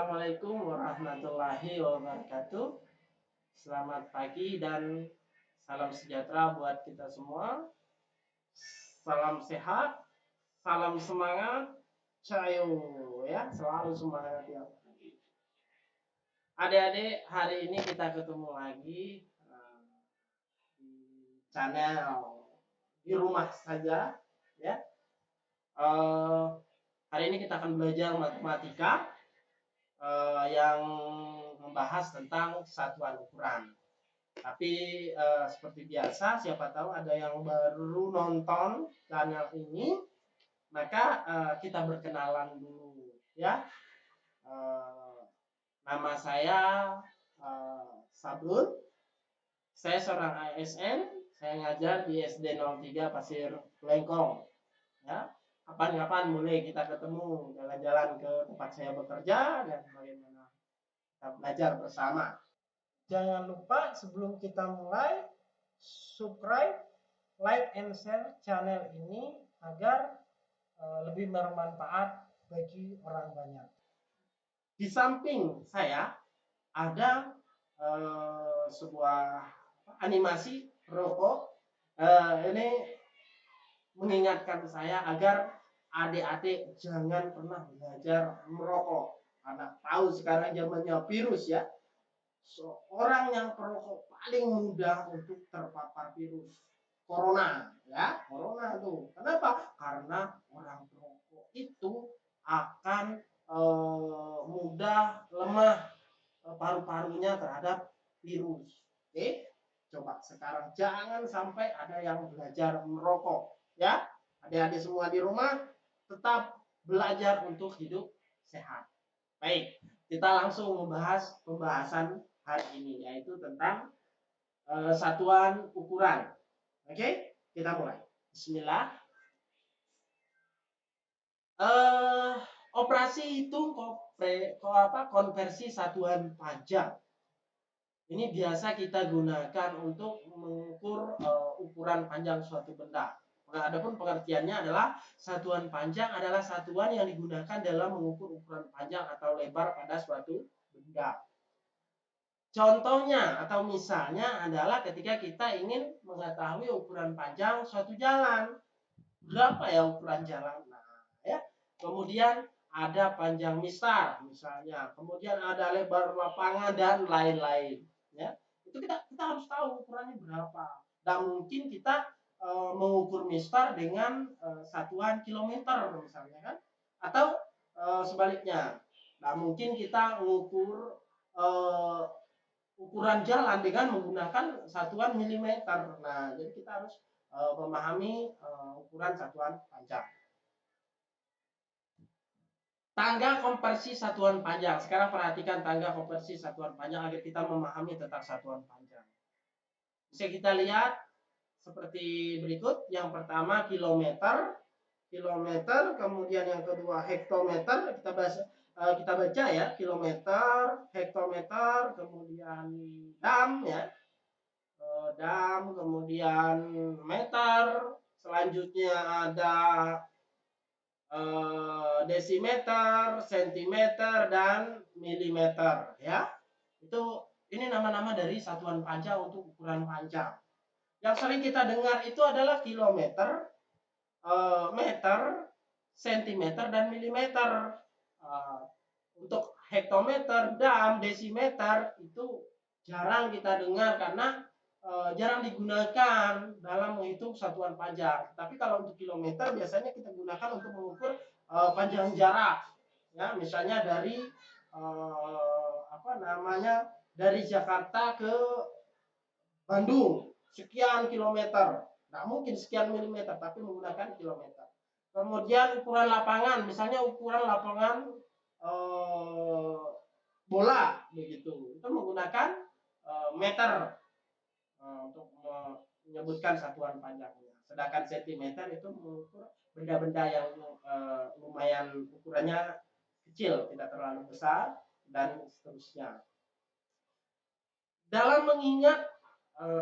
Assalamualaikum warahmatullahi wabarakatuh. Selamat pagi dan salam sejahtera buat kita semua. Salam sehat, salam semangat, cayo ya, selalu semangat ya. Adik-adik, hari ini kita ketemu lagi di channel di rumah saja ya. Hari ini kita akan belajar matematika yang membahas tentang satuan ukuran. Tapi seperti biasa, siapa tahu ada yang baru nonton channel ini, maka kita berkenalan dulu ya. Nama saya Sabrun, saya seorang ASN, saya ngajar di SD 03 Pasir Lengkong ya. Kapan-kapan boleh kita ketemu, jalan-jalan ke tempat saya bekerja dan bagaimana kita belajar bersama. Jangan lupa sebelum kita mulai, subscribe, like, and share channel ini agar lebih bermanfaat bagi orang banyak. Di samping saya ada sebuah animasi rokok. Ini mengingatkan saya agar adik-adik jangan pernah belajar merokok, karena tahu sekarang zamannya virus ya. Seorang yang perokok paling mudah untuk terpapar virus corona ya. Corona tuh kenapa? Karena orang perokok itu akan mudah lemah paru-parunya terhadap virus. Oke, coba sekarang jangan sampai ada yang belajar merokok ya. Adik-adik semua di rumah tetap belajar untuk hidup sehat. Baik, kita langsung membahas pembahasan hari ini, yaitu tentang satuan ukuran. Oke, kita mulai. Bismillah. Operasi hitung konversi satuan panjang. Ini biasa kita gunakan untuk mengukur ukuran panjang suatu benda. Nah, adapun pengertiannya adalah satuan panjang adalah satuan yang digunakan dalam mengukur ukuran panjang atau lebar pada suatu benda. Contohnya atau misalnya adalah ketika kita ingin mengetahui ukuran panjang suatu jalan. Berapa ya ukuran jalan? Nah, ya. Kemudian ada panjang mistar misalnya, kemudian ada lebar lapangan dan lain-lain, ya. Itu kita harus tahu ukurannya berapa. Dan mungkin kita mengukur mistar dengan satuan kilometer misalnya kan, atau sebaliknya. Nah, mungkin kita mengukur ukuran jalan dengan menggunakan satuan milimeter. Nah, jadi kita harus memahami ukuran satuan panjang. Tangga konversi satuan panjang. Sekarang perhatikan tangga konversi satuan panjang agar kita memahami tentang satuan panjang. Bisa kita lihat seperti berikut. Yang pertama kilometer, kemudian yang kedua hektometer. Kita baca ya, kilometer, hektometer, kemudian dam ya. Dam, kemudian meter, selanjutnya ada desimeter, sentimeter, dan milimeter ya. Ini nama-nama dari satuan panjang untuk ukuran panjang. Yang sering kita dengar itu adalah kilometer, meter, sentimeter, dan milimeter. Untuk hektometer, dam, desimeter itu jarang kita dengar karena jarang digunakan dalam menghitung satuan panjang. Tapi kalau untuk kilometer biasanya kita gunakan untuk mengukur panjang jarak. Ya, misalnya dari dari Jakarta ke Bandung sekian kilometer. Nggak mungkin sekian milimeter, tapi menggunakan kilometer. Kemudian ukuran lapangan, misalnya ukuran lapangan bola begitu, itu menggunakan meter untuk menyebutkan satuan panjangnya. Sedangkan sentimeter itu mengukur benda-benda yang lumayan ukurannya kecil, tidak terlalu besar, dan seterusnya. Dalam mengingat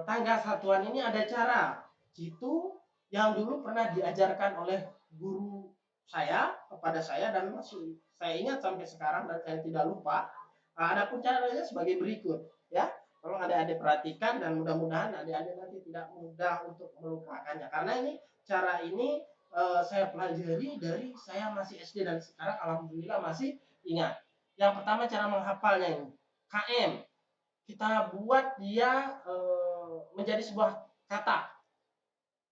tangga satuan ini ada cara jitu yang dulu pernah diajarkan oleh guru saya kepada saya dan masih saya ingat sampai sekarang dan saya tidak lupa. Adapun caranya sebagai berikut, ya. Tolong adik-adik perhatikan dan mudah-mudahan adik-adik nanti tidak mudah untuk melupakannya. Karena ini cara ini saya pelajari dari saya masih SD dan sekarang alhamdulillah masih ingat. Yang pertama cara menghafalnya ini KM. Kita buat dia menjadi sebuah kata.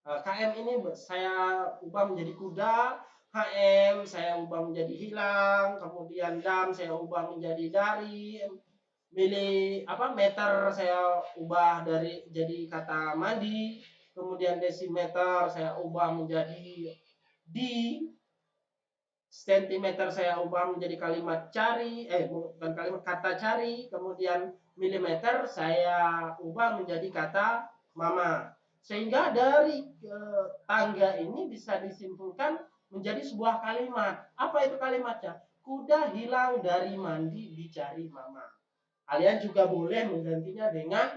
KM ini saya ubah menjadi kuda, HM saya ubah menjadi hilang, kemudian dam saya ubah menjadi dari, meter saya ubah dari jadi kata mandi, kemudian desimeter saya ubah menjadi di, sentimeter saya ubah menjadi kalimat cari, bukan kalimat, kata cari, kemudian milimeter saya ubah menjadi kata mama. Sehingga dari tangga ini bisa disimpulkan menjadi sebuah kalimat. Apa itu kalimatnya? Kuda hilang dari mandi dicari mama. Kalian juga boleh menggantinya dengan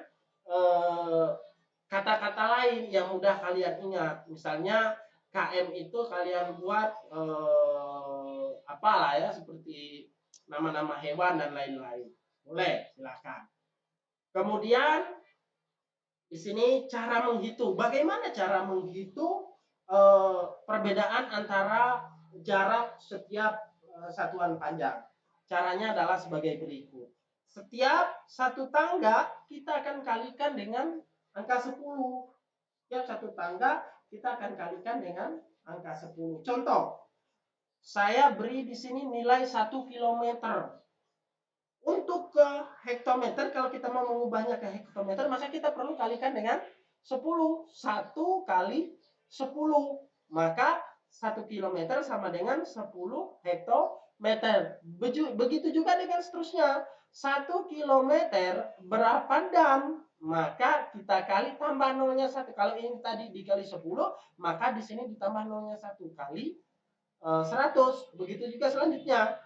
kata-kata lain yang mudah kalian ingat. Misalnya KM itu kalian buat apalah ya, seperti nama-nama hewan dan lain-lain. Boleh, silahkan. Kemudian di sini cara menghitung. Bagaimana cara menghitung perbedaan antara jarak setiap satuan panjang? Caranya adalah sebagai berikut. Setiap satu tangga kita akan kalikan dengan angka 10. Setiap satu tangga kita akan kalikan dengan angka 10. Contoh, saya beri di sini nilai 1 kilometer. Untuk ke hektometer, kalau kita mau mengubahnya ke hektometer, maka kita perlu kalikan dengan 10. 1 kali 10. Maka 1 kilometer sama dengan 10 hektometer. Begitu juga dengan seterusnya. 1 kilometer berapa dam? Maka kita kali tambah nolnya 1. Kalau ini tadi dikali 10, maka di sini ditambah nolnya 1 kali 100. Begitu juga selanjutnya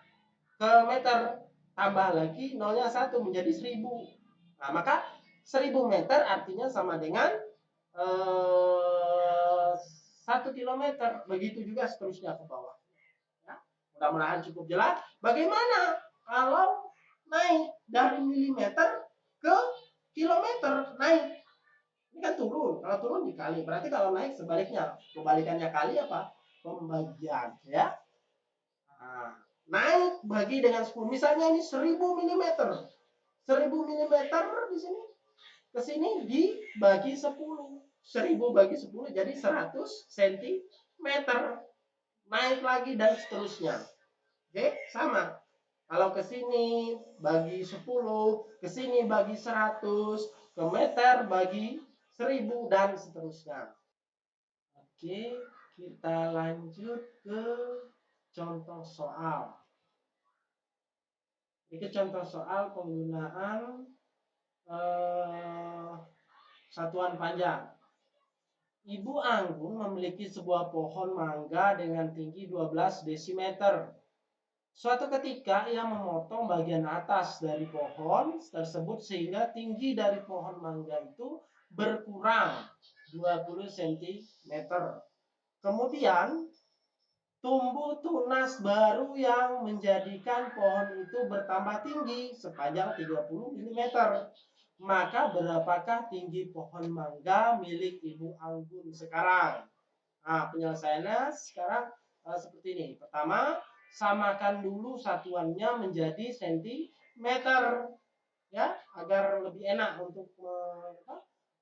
ke meter, tambah lagi nolnya 1 menjadi 1000. Nah, maka 1000 meter artinya sama dengan 1 kilometer. Begitu juga seterusnya ke bawah. Ya, mudah-mudahan cukup jelas. Bagaimana kalau naik dari milimeter ke kilometer? Naik. Ini kan turun. Kalau turun dikali. Berarti kalau naik sebaliknya. Kebalikannya kali apa? Pembagian. Ya. Nah, naik bagi dengan 10. Misalnya ini 1000 mm. 1000 mm di sini ke sini dibagi 10. 1000 bagi 10 jadi 100 cm. Naik lagi dan seterusnya. Oke, sama. Kalau ke sini bagi 10, ke sini bagi 100, ke meter bagi 1000 dan seterusnya. Oke, kita lanjut ke contoh soal. Itu contoh soal penggunaan satuan panjang. Ibu Anggun memiliki sebuah pohon mangga dengan tinggi 12 desimeter. Suatu ketika ia memotong bagian atas dari pohon tersebut sehingga tinggi dari pohon mangga itu berkurang 20 cm. Kemudian tumbuh tunas baru yang menjadikan pohon itu bertambah tinggi sepanjang 30 mm. Maka berapakah tinggi pohon mangga milik Ibu Anggun sekarang? Nah, penyelesaiannya sekarang seperti ini. Pertama, samakan dulu satuannya menjadi sentimeter, ya, agar lebih enak untuk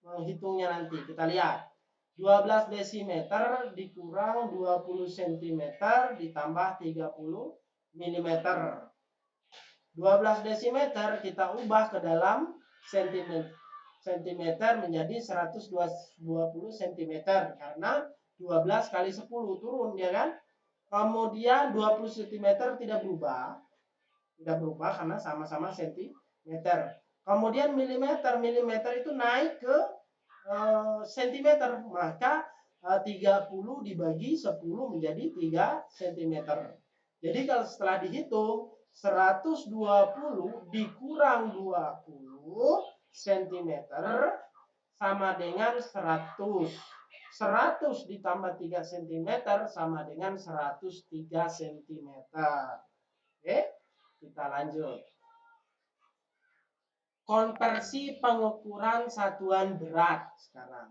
menghitungnya nanti. Kita lihat. 12 desimeter dikurang 20 cm ditambah 30 mm. 12 desimeter kita ubah ke dalam sentimeter menjadi 120 cm karena 12 kali 10 turun, ya kan? Kemudian 20 cm tidak berubah karena sama-sama sentimeter. Kemudian milimeter itu naik ke sentimeter, maka 30 dibagi 10 menjadi 3 cm. Jadi kalau setelah dihitung 120 dikurang 20 cm sama dengan 100. 100 ditambah 3 cm sama dengan 103 cm. Oke, kita lanjut. Konversi pengukuran satuan berat sekarang.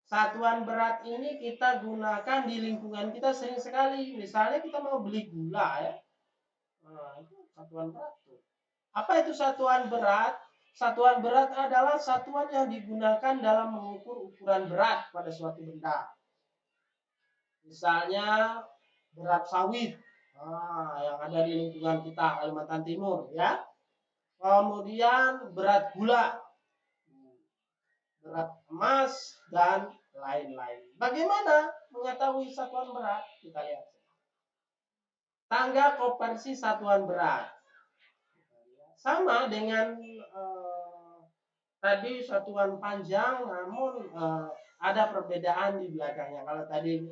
Satuan berat ini kita gunakan di lingkungan kita sering sekali. Misalnya kita mau beli gula ya. Nah, itu satuan berat tuh. Apa itu satuan berat? Satuan berat adalah satuan yang digunakan dalam mengukur ukuran berat pada suatu benda. Misalnya berat sawit, yang ada di lingkungan kita Kalimantan Timur ya. Kemudian berat gula, berat emas dan lain-lain. Bagaimana mengetahui satuan berat? Kita lihat. Tangga konversi satuan berat. Sama dengan tadi satuan panjang, namun ada perbedaan di belakangnya. Kalau tadi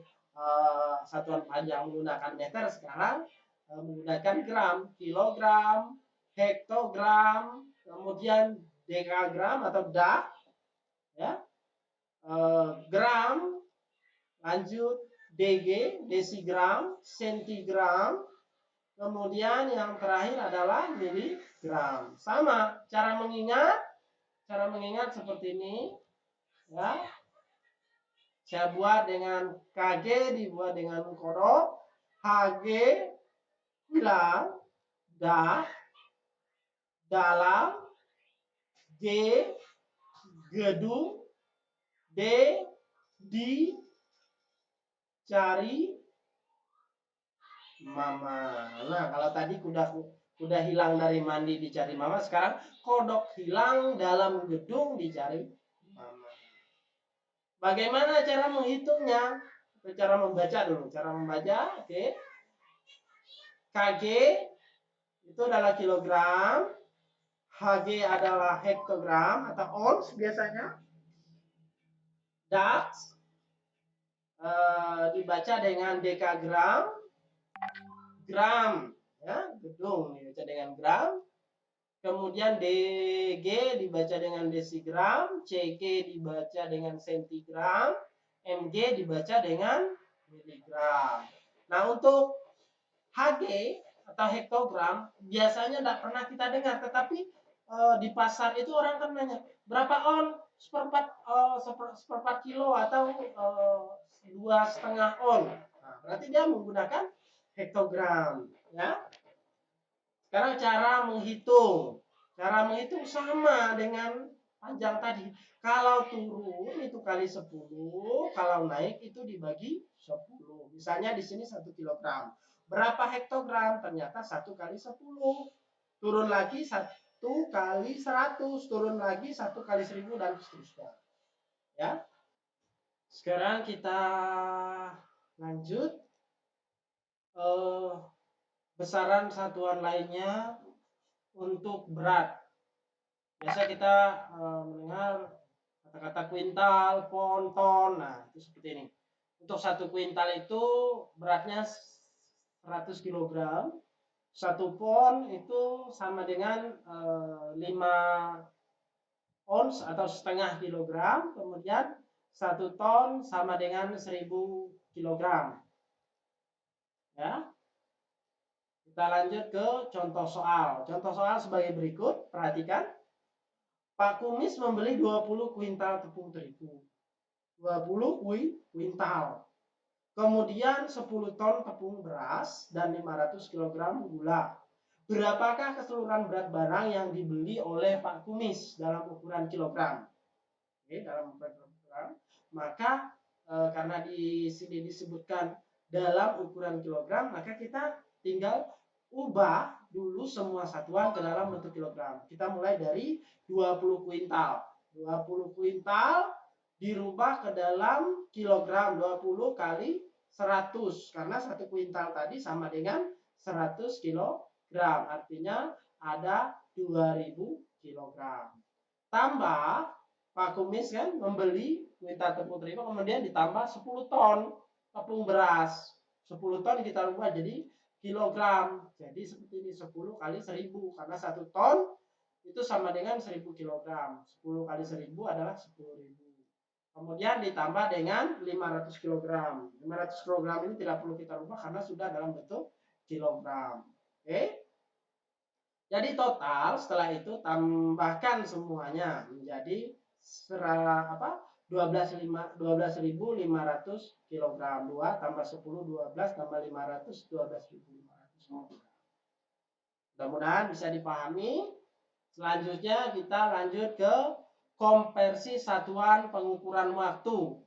satuan panjang menggunakan meter, sekarang menggunakan gram, kilogram, hektogram, kemudian dekagram atau dak, ya, gram, lanjut dg, desigram, sentigram, kemudian yang terakhir adalah miligram. Sama cara mengingat seperti ini ya. Saya buat dengan kg dibuat dengan kodok, hg hilang, dah, dalam, g gedung, d di, cari, mama. Nah, kalau tadi kuda hilang dari mandi dicari mama, sekarang kodok hilang dalam gedung dicari mama. Bagaimana cara menghitungnya? Cara membaca dulu. Cara membaca, oke. Kg itu adalah kilogram, Hg adalah hektogram atau ons biasanya. Dax dibaca dengan dekagram, gram, ya, gedung dibaca dengan gram. Kemudian dg dibaca dengan desigram, cg dibaca dengan sentigram, mg dibaca dengan miligram. Nah, untuk Hg atau hektogram biasanya tidak pernah kita dengar, tetapi di pasar itu orang kan nanya berapa on seperempat kilo atau 2,5 on. Nah, berarti dia menggunakan hektogram, ya. Sekarang cara menghitung sama dengan panjang tadi. Kalau turun itu kali 10, kalau naik itu dibagi 10. Misalnya di sini 1 kilogram. Berapa hektogram? Ternyata 1 kali 10. Turun lagi 1 kali 100, turun lagi 1 kali 1000 dan seterusnya. Ya. Sekarang kita lanjut. Besaran satuan lainnya untuk berat. Biasa kita mendengar kata-kata kuintal, pon, ton. Nah, itu seperti ini. Untuk 1 kuintal itu beratnya 100 kg. 1 pon itu sama dengan 5 ons atau setengah kilogram. Kemudian 1 ton sama dengan 1000 kilogram. Ya. Kita lanjut ke contoh soal. Contoh soal sebagai berikut. Perhatikan. Pak Kumis membeli 20 kuintal tepung terigu. 20 kuintal. Kemudian 10 ton tepung beras dan 500 kg gula. Berapakah keseluruhan berat barang yang dibeli oleh Pak Kumis dalam ukuran kilogram? Oke, dalam ukuran kilogram. Maka karena di sini disebutkan dalam ukuran kilogram, maka kita tinggal ubah dulu semua satuan ke dalam bentuk kilogram. Kita mulai dari 20 kuintal. 20 kuintal dirubah ke dalam kilogram, 20 kali 100. Karena 1 kuintal tadi sama dengan 100 kilogram. Artinya ada 2000 kilogram. Tambah Pak Kumis kan membeli kuintal tepung terigu, kemudian ditambah 10 ton tepung beras. 10 ton kita ubah jadi kilogram. Jadi seperti ini, 10 kali 1000. Karena 1 ton itu sama dengan 1000 kilogram. 10 kali 1000 adalah 10.000. Kemudian ditambah dengan 500 kilogram. 500 kilogram ini tidak perlu kita ubah karena sudah dalam bentuk kilogram. Oke. Jadi total setelah itu tambahkan semuanya menjadi 12.500 kilogram. 2 tambah 10 12 tambah 500 12.500 kilogram. Mudah-mudahan bisa dipahami. Selanjutnya kita lanjut ke konversi satuan pengukuran waktu.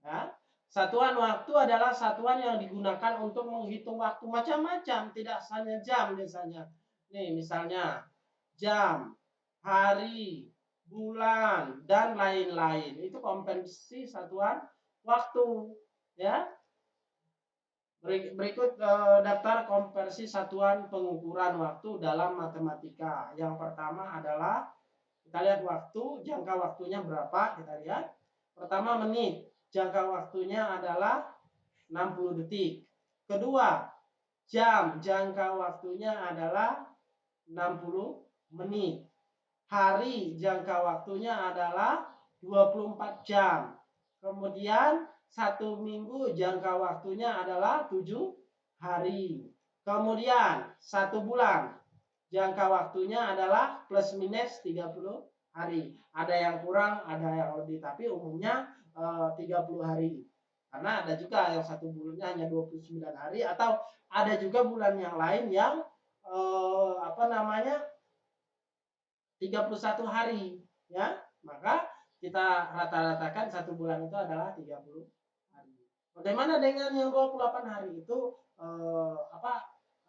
Ya. Satuan waktu adalah satuan yang digunakan untuk menghitung waktu macam-macam, tidak hanya jam biasanya. Nih misalnya jam, hari, bulan, dan lain-lain. Itu konversi satuan waktu. Ya. Berikut daftar konversi satuan pengukuran waktu dalam matematika. Yang pertama adalah kita lihat waktu, jangka waktunya berapa, kita lihat. Pertama menit, jangka waktunya adalah 60 detik. Kedua, jam, jangka waktunya adalah 60 menit. Hari, jangka waktunya adalah 24 jam. Kemudian satu minggu jangka waktunya adalah 7 hari. Kemudian satu bulan jangka waktunya adalah plus minus 30 hari. Ada yang kurang, ada yang lebih, tapi umumnya 30 hari. Karena ada juga yang satu bulannya hanya 29 hari, atau ada juga bulan yang lain yang 31 hari, ya. Maka kita rata-ratakan satu bulan itu adalah 30 hari. Bagaimana dengan yang 28 hari itu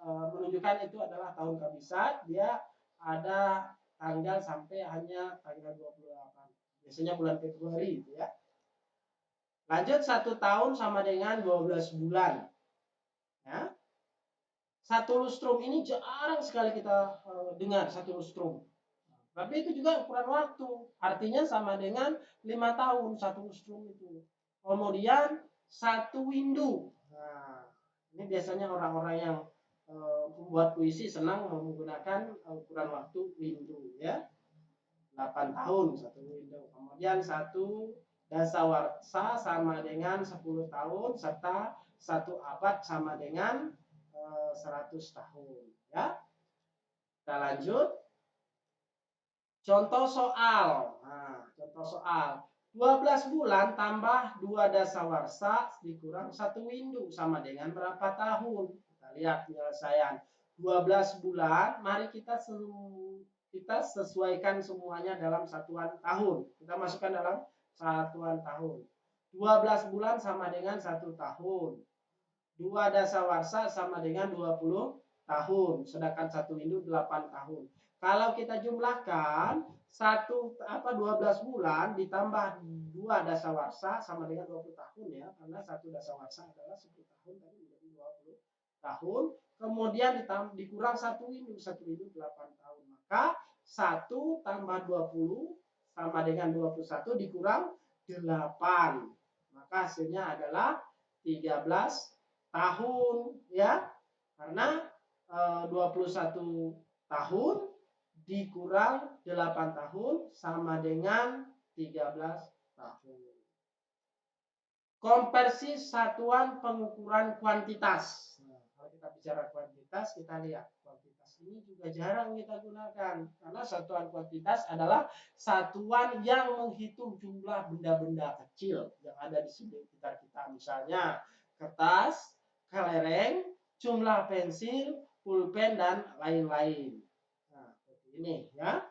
menunjukkan itu adalah tahun kabisat, dia ada tanggal sampai hanya tanggal 28. Biasanya bulan Februari itu ya. Lanjut, satu tahun sama dengan 12 bulan. Ya. Satu lustrum ini jarang sekali kita dengar satu lustrum. Tapi itu juga ukuran waktu. Artinya sama dengan 5 tahun satu lustrum itu. Kemudian satu windu. Nah, ini biasanya orang-orang yang membuat puisi senang menggunakan ukuran waktu windu ya. 8 tahun satu windu. Kemudian satu dasawarsa sama dengan 10 tahun, serta satu abad sama dengan 100 tahun ya. Kita lanjut. Contoh soal. Nah, contoh soal. 12 bulan tambah 2 dasawarsa dikurang 1 windu sama dengan berapa tahun? Kita lihat penyelesaian. 12 bulan, mari kita sesuaikan semuanya dalam satuan tahun. Kita masukkan dalam satuan tahun. 12 bulan sama dengan 1 tahun. 2 dasawarsa sama dengan 20 tahun. Sedangkan 1 windu 8 tahun. Kalau kita jumlahkan 12 bulan ditambah 2 dasawarsa sama dengan 20 tahun ya, karena 1 dasawarsa adalah 10 tahun tadi menjadi 20 tahun. Kemudian dikurang 1 windu 8 tahun. Maka 1 tambah 20 sama dengan 21 dikurang 8. Maka hasilnya adalah 13 tahun ya. Karena 21 tahun dikurang 8 tahun sama dengan 13 tahun. Konversi satuan pengukuran kuantitas. Nah, kalau kita bicara kuantitas, kita lihat kuantitas ini juga jarang kita gunakan, karena satuan kuantitas adalah satuan yang menghitung jumlah benda-benda kecil yang ada di sekitar kita. Misalnya kertas, kelereng, jumlah pensil, pulpen, dan lain-lain. Nah, seperti ini ya.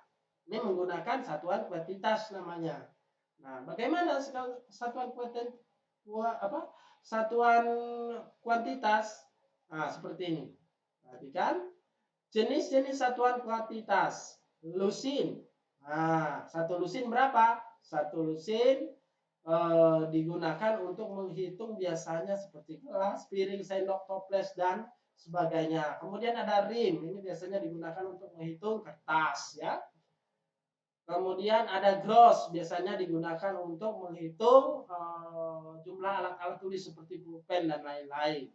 Ini menggunakan satuan kuantitas namanya. Nah, bagaimana satuan kuantitas? Satuan kuantitas. Nah, seperti ini. Perhatikan. Jenis-jenis satuan kuantitas. Lusin. Nah, satu lusin berapa? Satu lusin digunakan untuk menghitung biasanya seperti gelas, piring, sendok, toples, dan sebagainya. Kemudian ada rim. Ini biasanya digunakan untuk menghitung kertas ya. Kemudian ada gross, biasanya digunakan untuk menghitung jumlah alat-alat tulis seperti pulpen dan lain-lain.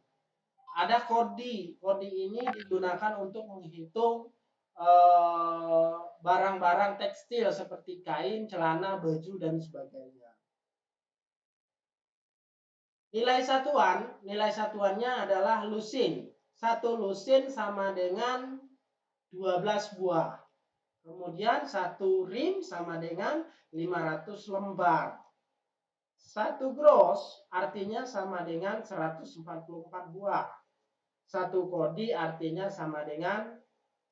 Ada kodi, kodi ini digunakan untuk menghitung barang-barang tekstil seperti kain, celana, baju, dan sebagainya. Nilai satuannya adalah lusin. satu lusin sama dengan 12 buah. Kemudian satu rim sama dengan 500 lembar. Satu gross artinya sama dengan 144 buah. Satu kodi artinya sama dengan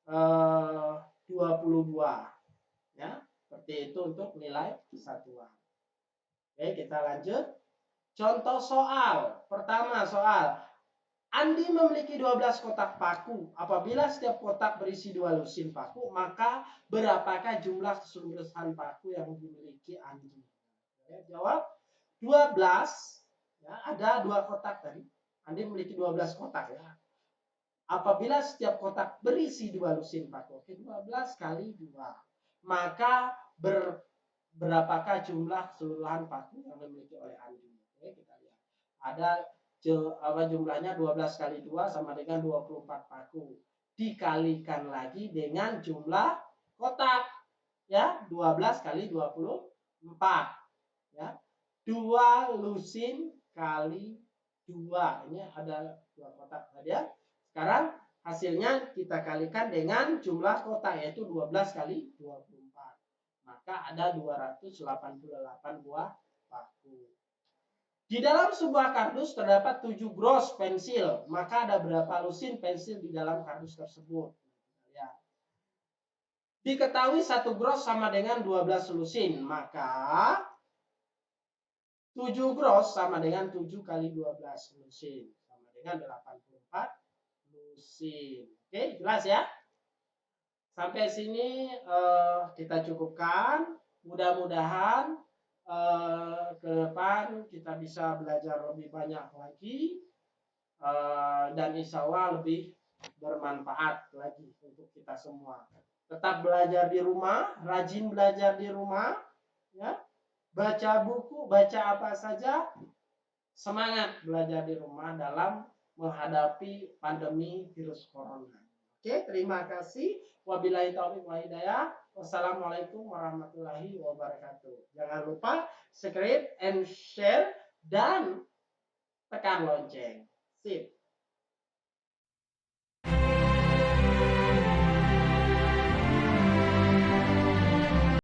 20 buah. Ya, seperti itu untuk nilai satuan. Oke, kita lanjut. Contoh soal. Pertama soal. Andi memiliki 12 kotak paku. Apabila setiap kotak berisi 2 lusin paku, maka berapakah jumlah keseluruhan paku yang dimiliki Andi? Ya, jawab 12. Ya, ada 2 kotak tadi. Andi memiliki 12 kotak ya. Apabila setiap kotak berisi 2 lusin paku. Oke, 12 kali 2. Maka berapakah jumlah keseluruhan paku yang dimiliki oleh Andi? Oke, kita lihat. Ada jumlahnya 12 kali 2 sama dengan 24 paku. Dikalikan lagi dengan jumlah kotak. Ya, 12 kali 24. Ya. 2 lusin kali 2. Ini ada 2 kotak tadi ya. Sekarang hasilnya kita kalikan dengan jumlah kotak yaitu 12 kali 24. Maka ada 288 buah paku. Di dalam sebuah kardus terdapat 7 gros pensil. Maka ada berapa lusin pensil di dalam kardus tersebut? Ya. Diketahui 1 gros sama dengan 12 lusin. Maka 7 gros sama dengan 7 kali 12 lusin. Sama dengan 84 lusin. Oke, jelas ya? Sampai sini kita cukupkan. Mudah-mudahan ke depan kita bisa belajar lebih banyak lagi dan insya Allah lebih bermanfaat lagi untuk kita semua. Tetap belajar di rumah, rajin belajar di rumah, ya. Baca buku, baca apa saja, semangat belajar di rumah dalam menghadapi pandemi virus corona. Oke, terima kasih. Wabillahi taufiq wal hidayah. Wassalamualaikum warahmatullahi wabarakatuh. Jangan lupa subscribe and share dan tekan lonceng. Sip.